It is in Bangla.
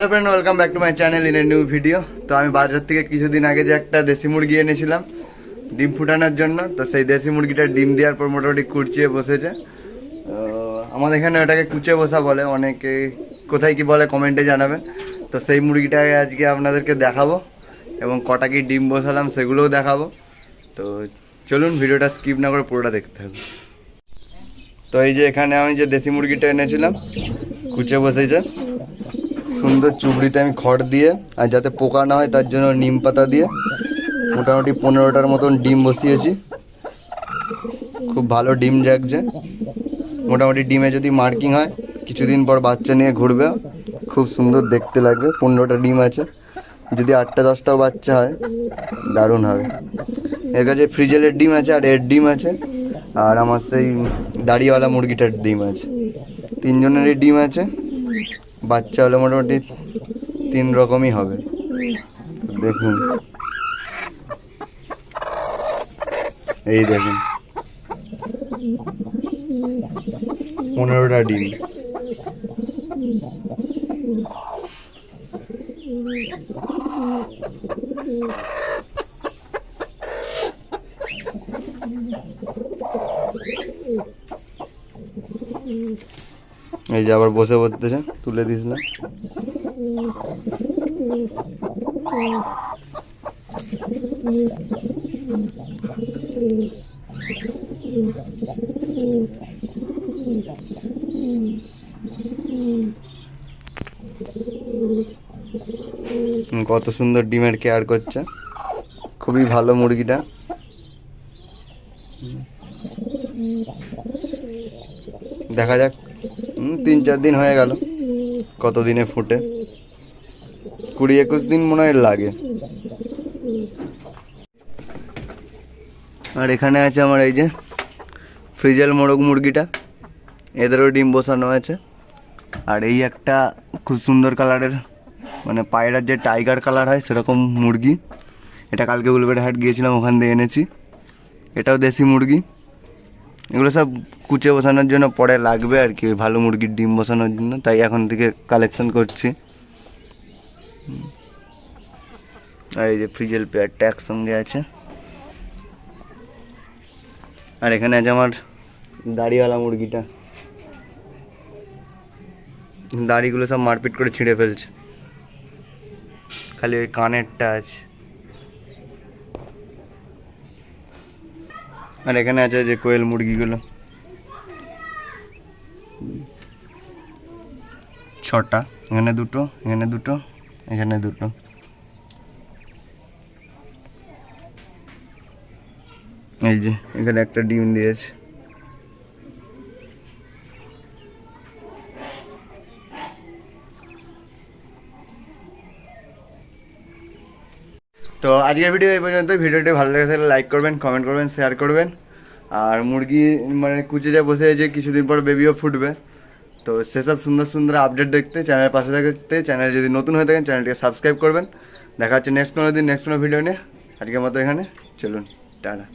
Friend welcome back to my channel in a new video. तो আমি বাজার থেকে কিছুদিন আগে যে একটা দেশি মুরগি এনেছিলাম ডিম ফুটানোর জন্য, তো সেই দেশি মুরগিটা ডিম দেওয়ার পর মোটামুটি কুচিয়ে বসেছে। আমাদের এখানে ওটাকে কুচিয়ে বসা বলে, অনেকে কোথায় কি বলে কমেন্টে জানাবেন। তো সেই মুরগিটাকে আজকে আপনাদেরকে দেখাবো এবং কটা কি ডিম বসালাম সেগুলোও দেখাবো। তো চলুন ভিডিওটা স্কিপ না করে পুরোটা দেখতে হবে। তো এই যে এখানে আমি যে দেশি মুরগিটা এনেছিলাম কুচিয়ে বসেছে, সুন্দর চুবড়িতে আমি খড় দিয়ে আর যাতে পোকা না হয় তার জন্য নিম পাতা দিয়ে মোটামুটি 15টার মতন ডিম বসিয়েছি। খুব ভালো ডিম জাগছে, মোটামুটি ডিমে যদি মার্কিং হয় কিছুদিন পর বাচ্চা নিয়ে ঘুরবে, খুব সুন্দর দেখতে লাগবে। 15টা ডিম আছে, যদি 8টা 10টাও বাচ্চা হয় দারুণ হবে। এর কাছে ফ্রিজেলের ডিম আছে আর এর ডিম আছে, আর আমার সেই দাড়িওয়ালা মুরগিটার ডিম আছে। তিনজনেরই ডিম আছে, বাচ্চা হলে মোটামুটি 3 রকমই হবে। দেখুন, এই দেখুন 15টা ডিম। এই যে আবার বসে পড়তেছে, তুলে দিস না। কত সুন্দর ডিমের কেয়ার করছে, খুবই ভালো মুরগিটা। দেখা যাক, 3-4 দিন হয়ে গেল, কত দিনে ফুটে। 20-21 দিন মনে হয় লাগে। আর এখানে আছে আমার এই যে ফ্রিজেল মোরগ মুরগিটা, এদেরও ডিম বসানো আছে। আর এই একটা খুব সুন্দর কালারের, মানে পায়রার যে টাইগার কালার হয় সেরকম মুরগি, এটা কালকে উলবেড়াহাট গিয়েছিলাম, ওখান থেকে এনেছি। এটাও দেশি মুরগি। এগুলো সব কুচে বসানোর জন্য পরে লাগবে আর কি, ভালো মুরগির ডিম বসানোর জন্য, তাই এখন থেকে কালেকশন করছি। আর এই যে ফ্রিজেল পেয়ারটা একসঙ্গে আছে। আর এখানে আছে আমার দাড়িওয়ালা মুরগিটা, দাড়িগুলো সব মারপিট করে ছিঁড়ে ফেলছে, খালি ওই কানেরটা আছে। আর এখানে আছে যে কোয়েল মুরগিগুলো, 6টা, এখানে 2টো, এখানে 2টো, এখানে 2টো। এই যে এখানে একটা ডিম দিয়েছে। তো আজকের ভিডিও এই পর্যন্ত। ভিডিওটি ভালো লেগে থাকলে লাইক করবেন, কমেন্ট করবেন, শেয়ার করবেন। আর মুরগি মানে কুচিয়ে বসে যে কিছুদিন পর বেবিও ফুটবে, তো সেসব সুন্দর সুন্দর আপডেট দেখতে চ্যানেলের পাশে থাকতে, চ্যানেল যদি নতুন হয়ে থাকেন চ্যানেলটিকে সাবস্ক্রাইব করবেন। দেখা হচ্ছে নেক্সট কোনো দিন নেক্সট কোনো ভিডিও নিয়ে। আজকের মতো এখানে চলুন, টাটা।